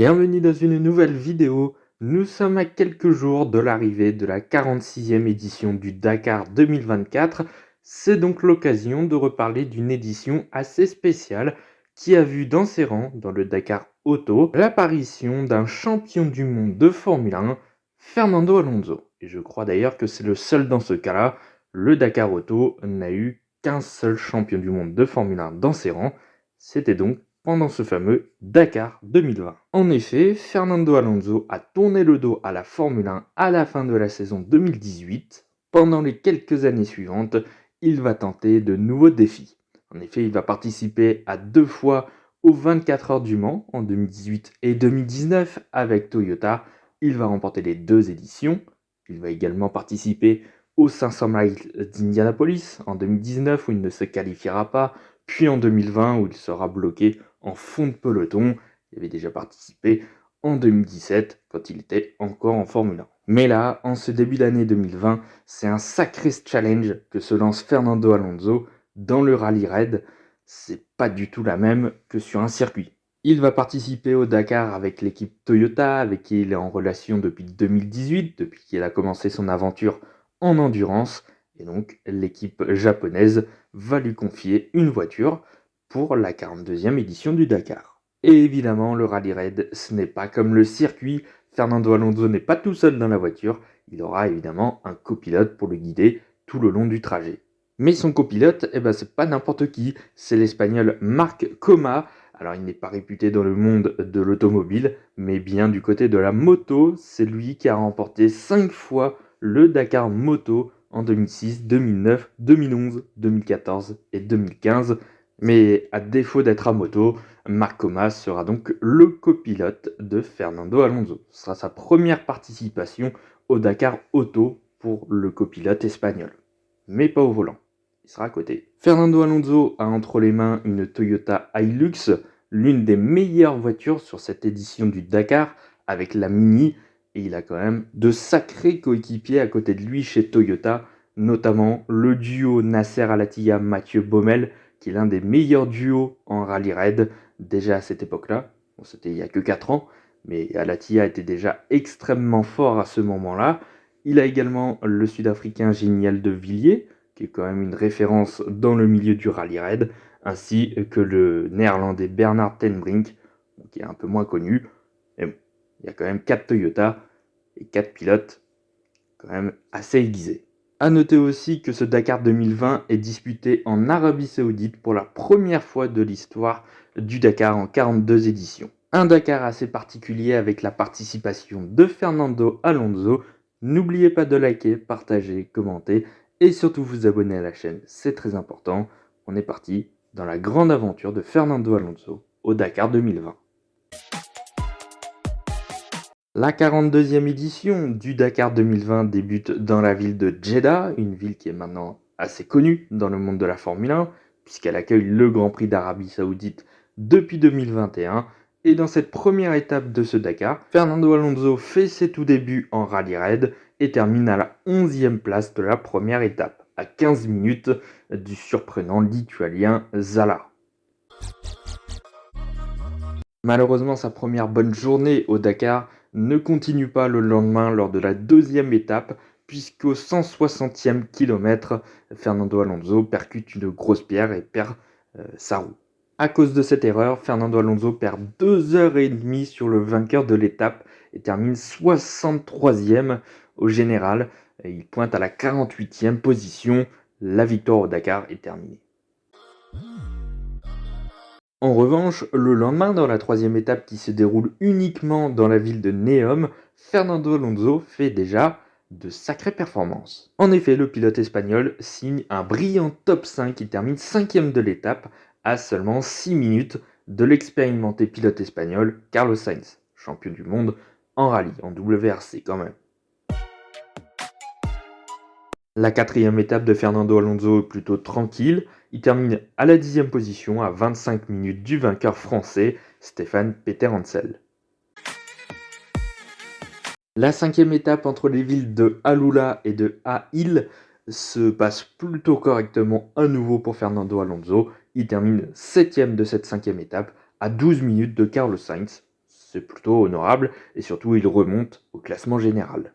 Bienvenue dans une nouvelle vidéo. Nous sommes à quelques jours de l'arrivée de la 46e édition du Dakar 2024. C'est donc l'occasion de reparler d'une édition assez spéciale qui a vu dans ses rangs, dans le Dakar Auto, l'apparition d'un champion du monde de Formule 1, Fernando Alonso. Et je crois d'ailleurs que c'est le seul dans ce cas-là. Le Dakar Auto n'a eu qu'un seul champion du monde de Formule 1 dans ses rangs. C'était donc pendant ce fameux Dakar 2020. En effet, Fernando Alonso a tourné le dos à la Formule 1 à la fin de la saison 2018. Pendant les quelques années suivantes, il va tenter de nouveaux défis. En effet, il va participer à 2 fois aux 24 heures du Mans en 2018 et 2019 avec Toyota. Il va remporter les 2 éditions. Il va également participer aux 500 miles d'Indianapolis en 2019 où il ne se qualifiera pas, puis en 2020 où il sera bloqué en fond de peloton. Il avait déjà participé en 2017 quand il était encore en Formule 1. Mais là, en ce début d'année 2020, c'est un sacré challenge que se lance Fernando Alonso dans le Rallye Raid. C'est pas du tout la même que sur un circuit. Il va participer au Dakar avec l'équipe Toyota, avec qui il est en relation depuis 2018, depuis qu'il a commencé son aventure en endurance. Et donc, l'équipe japonaise va lui confier une voiture pour la 42e édition du Dakar. Et évidemment, le Rallye Raid, ce n'est pas comme le circuit. Fernando Alonso n'est pas tout seul dans la voiture. Il aura évidemment un copilote pour le guider tout le long du trajet. Mais son copilote, c'est pas n'importe qui. C'est l'Espagnol Marc Coma. Alors, il n'est pas réputé dans le monde de l'automobile, mais bien du côté de la moto. C'est lui qui a remporté 5 fois le Dakar Moto en 2006, 2009, 2011, 2014 et 2015. Mais à défaut d'être à moto, Marc Coma sera donc le copilote de Fernando Alonso. Ce sera sa première participation au Dakar Auto pour le copilote espagnol. Mais pas au volant, il sera à côté. Fernando Alonso a entre les mains une Toyota Hilux, l'une des meilleures voitures sur cette édition du Dakar, avec la Mini, et il a quand même de sacrés coéquipiers à côté de lui chez Toyota, notamment le duo Nasser Al-Attiyah-Mathieu Baumel, qui est l'un des meilleurs duos en rallye raid déjà à cette époque-là. Bon, c'était il y a que 4 ans, mais Al-Attiyah était déjà extrêmement fort à ce moment-là. Il a également le Sud-Africain Giniel de Villiers, qui est quand même une référence dans le milieu du rallye raid, ainsi que le Néerlandais Bernard Ten Brink, qui est un peu moins connu. Mais bon, il y a quand même 4 Toyota et 4 pilotes quand même assez aiguisés. A noter aussi que ce Dakar 2020 est disputé en Arabie Saoudite pour la première fois de l'histoire du Dakar en 42 éditions. Un Dakar assez particulier avec la participation de Fernando Alonso. N'oubliez pas de liker, partager, commenter et surtout vous abonner à la chaîne, c'est très important. On est parti dans la grande aventure de Fernando Alonso au Dakar 2020. La 42e édition du Dakar 2020 débute dans la ville de Jeddah, une ville qui est maintenant assez connue dans le monde de la Formule 1, puisqu'elle accueille le Grand Prix d'Arabie Saoudite depuis 2021. Et dans cette première étape de ce Dakar, Fernando Alonso fait ses tout débuts en rallye raid et termine à la 11e place de la première étape, à 15 minutes du surprenant lituanien Zala. Malheureusement, sa première bonne journée au Dakar ne continue pas le lendemain lors de la 2e étape, puisqu'au 160e kilomètre, Fernando Alonso percute une grosse pierre et perd sa roue. À cause de cette erreur, Fernando Alonso perd 2h30 sur le vainqueur de l'étape et termine 63e au général. Et il pointe à la 48e position. La victoire au Dakar est terminée. En revanche, le lendemain, dans la 3e étape qui se déroule uniquement dans la ville de Neom, Fernando Alonso fait déjà de sacrées performances. En effet, le pilote espagnol signe un brillant top 5 qui termine 5e de l'étape à seulement 6 minutes de l'expérimenté pilote espagnol Carlos Sainz, champion du monde en rallye, en WRC quand même. La 4e étape de Fernando Alonso est plutôt tranquille. Il termine à la 10e position, à 25 minutes du vainqueur français, Stéphane Peter-Hansel. La 5e étape entre les villes de Alula et de Aïl se passe plutôt correctement à nouveau pour Fernando Alonso. Il termine 7e de cette 5e étape, à 12 minutes de Carlos Sainz. c'est plutôt honorable et surtout il remonte au classement général.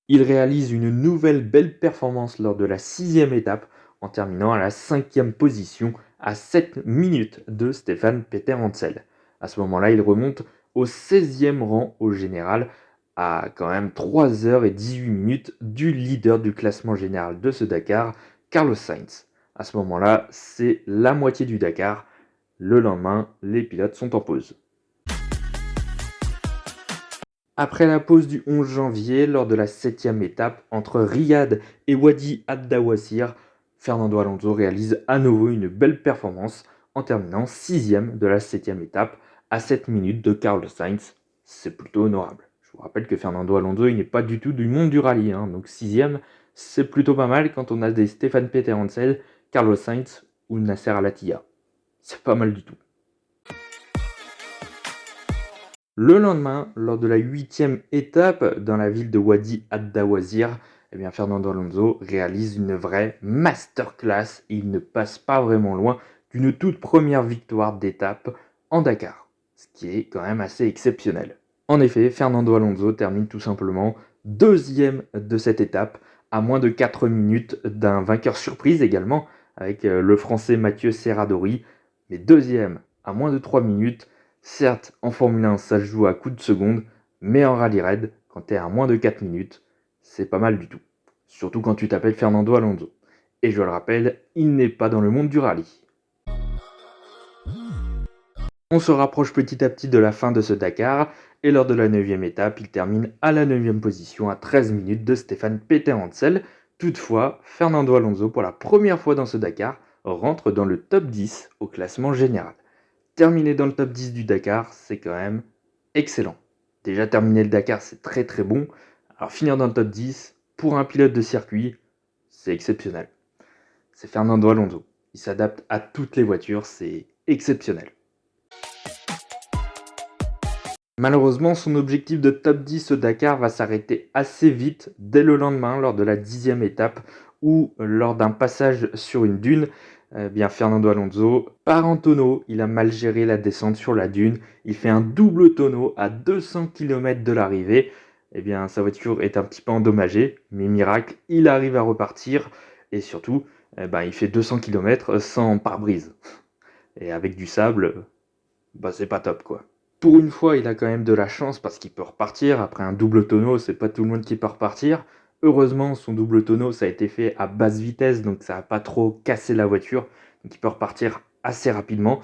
Il réalise une nouvelle belle performance lors de la 6e étape en terminant à la 5e position à 7 minutes de Stéphane Peter-Hansel. À ce moment-là, il remonte au 16e rang au général à quand même 3 heures et 18 minutes du leader du classement général de ce Dakar, Carlos Sainz. À ce moment-là, c'est la moitié du Dakar. Le lendemain, les pilotes sont en pause. Après la pause du 11 janvier, lors de la 7e étape entre Riyad et Wadi ad-Dawassir, Fernando Alonso réalise à nouveau une belle performance en terminant 6e de la 7e étape à 7 minutes de Carlos Sainz. C'est plutôt honorable. Je vous rappelle que Fernando Alonso il n'est pas du tout du monde du rallye, donc 6e, c'est plutôt pas mal quand on a des Stéphane Peter-Hansel, Carlos Sainz ou Nasser Al-Attiyah. C'est pas mal du tout. Le lendemain, lors de la 8e étape dans la ville de Wadi ad-Dawassir, Fernando Alonso réalise une vraie masterclass et il ne passe pas vraiment loin d'une toute première victoire d'étape en Dakar, ce qui est quand même assez exceptionnel. En effet, Fernando Alonso termine tout simplement deuxième de cette étape, à moins de 4 minutes d'un vainqueur surprise également, avec le français Mathieu Serradori, mais deuxième à moins de 3 minutes. Certes, en Formule 1, ça se joue à coups de seconde, mais en rallye raid, quand t'es à moins de 4 minutes, c'est pas mal du tout. Surtout quand tu t'appelles Fernando Alonso. Et je le rappelle, il n'est pas dans le monde du rallye. On se rapproche petit à petit de la fin de ce Dakar, et lors de la 9e étape, il termine à la 9e position à 13 minutes de Stéphane Peter-Hansel. Toutefois, Fernando Alonso, pour la première fois dans ce Dakar, rentre dans le top 10 au classement général. Terminer dans le top 10 du Dakar, c'est quand même excellent. Déjà terminer le Dakar, c'est très très bon. Alors finir dans le top 10, pour un pilote de circuit, c'est exceptionnel. C'est Fernando Alonso. Il s'adapte à toutes les voitures, c'est exceptionnel. Malheureusement, son objectif de top 10 au Dakar va s'arrêter assez vite dès le lendemain lors de la 10e étape où lors d'un passage sur une dune, Fernando Alonso part en tonneau, il a mal géré la descente sur la dune, il fait un double tonneau à 200 km de l'arrivée. Sa voiture est un petit peu endommagée, mais miracle, il arrive à repartir et surtout, il fait 200 km sans pare-brise. Et avec du sable, c'est pas top quoi. Pour une fois, il a quand même de la chance parce qu'il peut repartir. Après un double tonneau, c'est pas tout le monde qui peut repartir. Heureusement, son double tonneau, ça a été fait à basse vitesse, donc ça n'a pas trop cassé la voiture. Donc il peut repartir assez rapidement.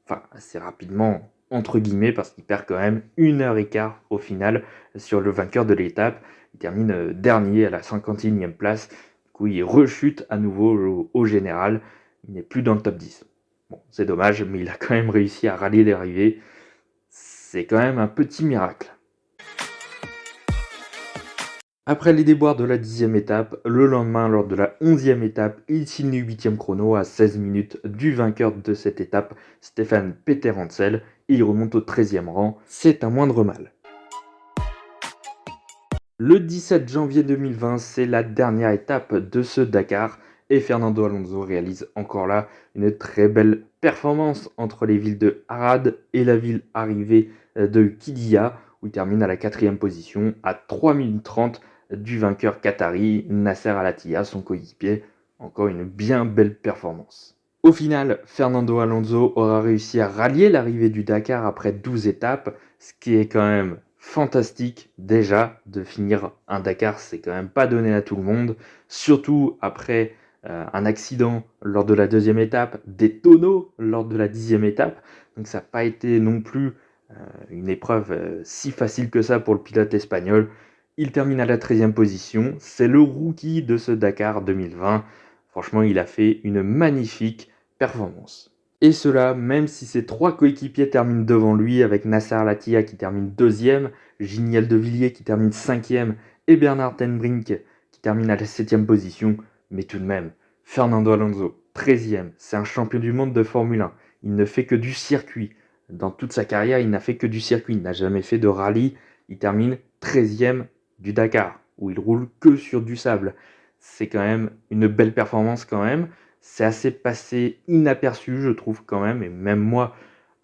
Enfin, assez rapidement, entre guillemets, parce qu'il perd quand même 1h15 au final sur le vainqueur de l'étape. Il termine dernier à la 51e place. Du coup, il rechute à nouveau au général. Il n'est plus dans le top 10. Bon, c'est dommage, mais il a quand même réussi à rallier l'arrivée. C'est quand même un petit miracle. Après les déboires de la 10e étape, le lendemain, lors de la 11e étape, il signe le 8e chrono à 16 minutes du vainqueur de cette étape, Stéphane Peter-Hansel, et il remonte au 13e rang. C'est un moindre mal. Le 17 janvier 2020, c'est la dernière étape de ce Dakar et Fernando Alonso réalise encore là une très belle performance entre les villes de Arad et la ville arrivée de Qiddiya où il termine à la 4e position à 3 minutes 30 du vainqueur qatari Nasser Al-Attiyah, son coéquipier. Encore une bien belle performance. Au final, Fernando Alonso aura réussi à rallier l'arrivée du Dakar après 12 étapes, ce qui est quand même fantastique déjà de finir un Dakar, c'est quand même pas donné à tout le monde, surtout après un accident lors de la 2e étape, des tonneaux lors de la 10e étape, donc ça n'a pas été non plus une épreuve si facile que ça pour le pilote espagnol. Il termine à la 13e position, c'est le rookie de ce Dakar 2020, franchement il a fait une magnifique performance. Et cela, même si ses 3 coéquipiers terminent devant lui, avec Nasser Al-Attiyah qui termine 2e, Giniel Devilliers qui termine 5e, et Bernard Tenbrink qui termine à la 7e position. Mais tout de même, Fernando Alonso, 13e, c'est un champion du monde de Formule 1. Il ne fait que du circuit. Dans toute sa carrière, il n'a fait que du circuit. Il n'a jamais fait de rallye. Il termine 13e du Dakar, où il roule que sur du sable. C'est quand même une belle performance quand même. C'est assez passé inaperçu, je trouve quand même, et même moi,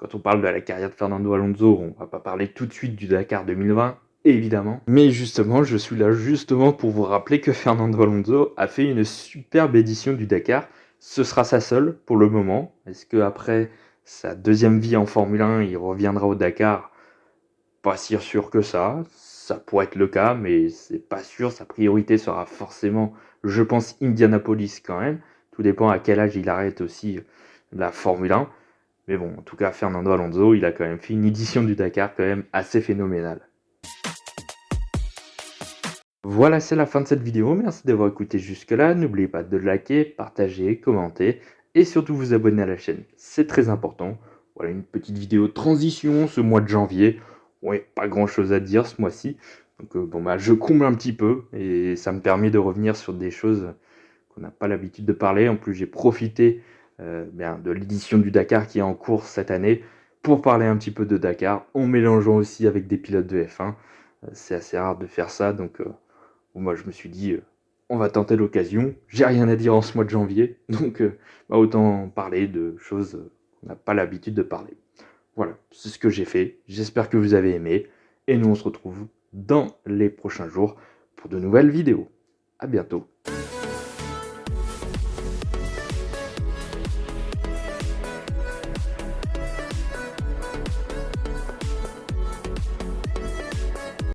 Quand on parle de la carrière de Fernando Alonso, on va pas parler tout de suite du Dakar 2020, évidemment. Mais justement, je suis là justement pour vous rappeler que Fernando Alonso a fait une superbe édition du Dakar. Ce sera sa seule pour le moment. Est-ce qu'après sa deuxième vie en Formule 1, il reviendra au Dakar? Pas si sûr que ça. Ça pourrait être le cas, mais c'est pas sûr. Sa priorité sera forcément, je pense, Indianapolis quand même. Tout dépend à quel âge il arrête aussi la Formule 1. Mais bon, en tout cas, Fernando Alonso, il a quand même fait une édition du Dakar quand même assez phénoménale. Voilà, c'est la fin de cette vidéo. Merci d'avoir écouté jusque-là. N'oubliez pas de liker, partager, commenter et surtout vous abonner à la chaîne. C'est très important. Voilà une petite vidéo de transition ce mois de janvier. Ouais, pas grand-chose à dire ce mois-ci. Donc je comble un petit peu et ça me permet de revenir sur des choses qu'on n'a pas l'habitude de parler. En plus, j'ai profité de l'édition du Dakar qui est en cours cette année pour parler un petit peu de Dakar en mélangeant aussi avec des pilotes de F1. C'est assez rare de faire ça, donc moi je me suis dit on va tenter l'occasion. J'ai rien à dire en ce mois de janvier, donc autant parler de choses qu'on n'a pas l'habitude de parler. Voilà, c'est ce que j'ai fait. J'espère que vous avez aimé et nous on se retrouve dans les prochains jours pour de nouvelles vidéos. À bientôt.